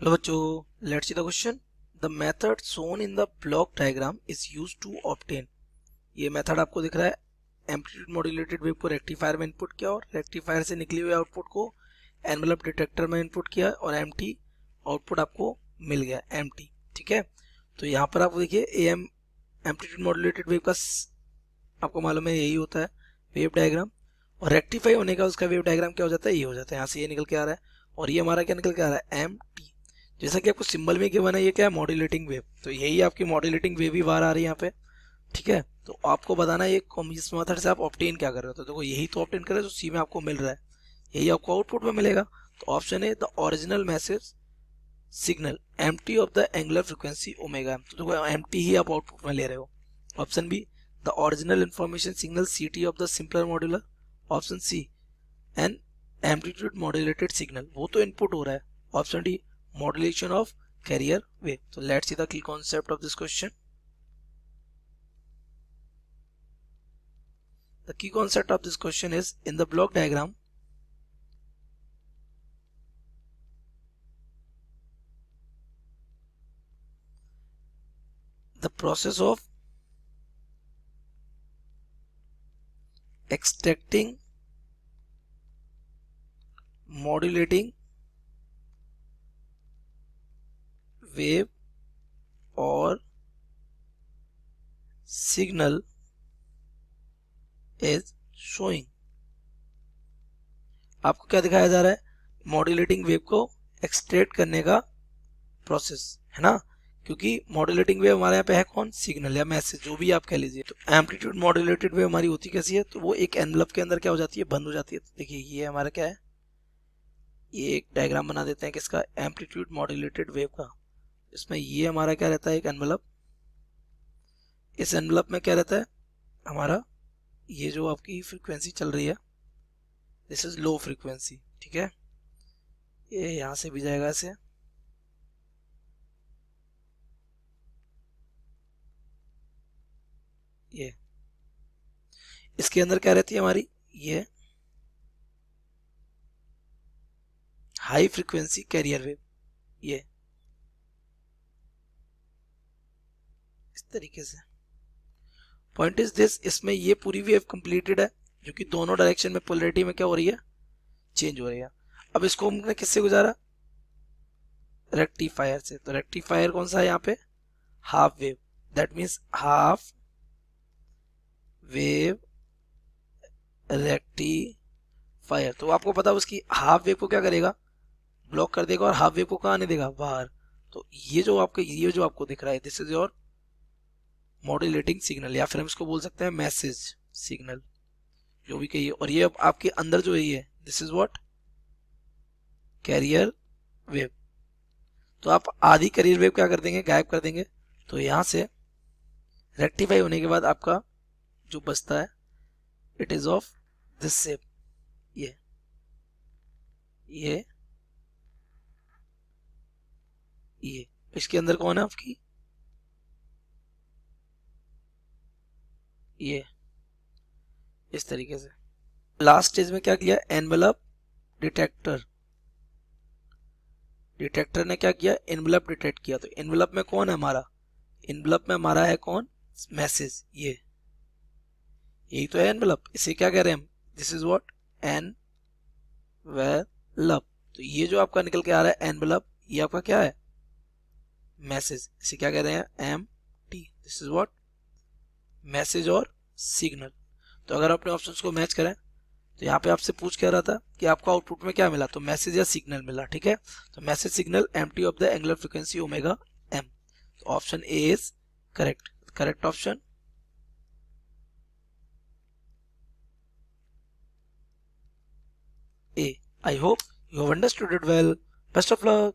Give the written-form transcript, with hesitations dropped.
Hello बच्चों, let's see the question. The method shown in the block diagram is used to obtain. ये method आपको दिख रहा है। एम्पलीट्यूड मॉड्यूलेटेड वेव को रेक्टिफायर में इनपुट किया और रेक्टिफायर से निकली हुई आउटपुट को एनवेलप डिटेक्टर में इनपुट किया और एम्प्टी आउटपुट आपको मिल गया, एम्प्टी। ठीक है, तो यहाँ पर आपको देखिए एम एम्पलीट्यूड मॉड्यूलेटेड वेव का आपको मालूम है यही होता है वेव डायग्राम, और रेक्टिफाई होने का उसका वेव डायग्राम क्या हो जाता है, ये हो जाता है। यहाँ से ये निकल के आ रहा है और ये हमारा क्या निकल के आ रहा है, एम टी। जैसा कि आपको सिंबल में गिवन है, ये क्या है, मॉड्यूलेटिंग वेव। तो यही आपकी मॉड्यूलेटिंग वेव ही बाहर आ रही है यहाँ पे। ठीक है, तो आपको बताना है इस मेथड से आप ऑब्टेन क्या कर रहे हो। तो देखो यही तो ऑब्टेन कर रहे हो, तो सी में आपको मिल रहा है, यही आपको आउटपुट में मिलेगा। तो ऑप्शन है the original message signal empty of the angular frequency omega. तो देखो एम्प्टी ही आप आउटपुट में ले रहे हो। Option B the original information signal C T of the simpler modular. Option C an amplitude modulated signal, वो तो इनपुट हो रहा है। Option D modulation of carrier wave. So let's see the key concept of this question. The key concept of this question is, in the block diagram the process of extracting, modulating wave or signal is showing। आपको क्या दिखाया जा रहा है, modulating wave को extract करने का process है ना, क्योंकि मॉड्यूलेटिंग वेव हमारे यहाँ पे है कौन, सिग्नल या मैसेज, जो भी आप कह लीजिए। तो एम्पलीट्यूड मॉड्यूलेटेड वेव हमारी होती कैसी है, तो वो एक एनवलप के अंदर क्या हो जाती है, बंद हो जाती है। तो देखिए ये हमारा क्या है, ये एक डायग्राम बना देते हैं किसका, एम्पलीट्यूड मॉड्यूलेटेड वेव का। इसमें ये हमारा क्या रहता है, एक एनवलप। इस एनवलप में क्या रहता है हमारा, ये जो आपकी फ्रीक्वेंसी चल रही है, दिस इज लो फ्रीक्वेंसी। ठीक है, ये यहाँ से भी जाएगा ऐसे, ये इसके अंदर क्या रहती है हमारी, ये हाई फ्रीक्वेंसी कैरियर वेव। ये इस तरीके से पॉइंट इज दिस, इसमें ये पूरी वेव कंप्लीटेड है, जो कि दोनों डायरेक्शन में पोलैरिटी में क्या हो रही है, चेंज हो रही है। अब इसको हमने किससे गुजारा, रेक्टिफायर से। तो रेक्टिफायर कौन सा है यहाँ पे, half wave, that means half wave rectifier. तो आपको पता है उसकी हाफ वेव को क्या करेगा, ब्लॉक कर देगा, और हाफ वेव को कहाँ आने देगा, बाहर। तो ये जो आपको दिख रहा है, this is your modulating signal, या फिर हम इसको बोल सकते हैं मैसेज सिग्नल, जो भी कहिए। और ये अब आपके अंदर जो है, ये this is what, carrier wave. तो आप आधी कैरियर वेव क्या कर देंगे, गायब कर देंगे। तो यहां से रेक्टिफाई होने के बाद आपका जो बचता है, it is of this shape, ये ये ये इसके अंदर कौन है आपकी, ये इस तरीके से। लास्ट स्टेज में क्या किया, एनवेलप डिटेक्टर, डिटेक्टर ने क्या किया, एनवेलप डिटेक्ट किया। तो एनवेलप में कौन है हमारा, एनवेलप में हमारा है कौन, मैसेज, ये यही तो है एनवेलप। इसे क्या कह रहे हैं हम, दिस इज व्हाट, एनवेलप। तो ये जो आपका निकल के आ रहा है एनवेलप, ये आपका क्या है, मैसेज। इसे क्या कह रहे हैं, M T. This is what, message और सिग्नल। तो अगर अपने ऑप्शंस को मैच करें, तो यहाँ पे आपसे पूछ क्या रहा था कि आपको आउटपुट में क्या मिला, तो मैसेज या सिग्नल मिला। ठीक है, तो message signal empty of the angular frequency omega m. तो option A is correct, correct option A. I hope you have understood it well. Best of luck.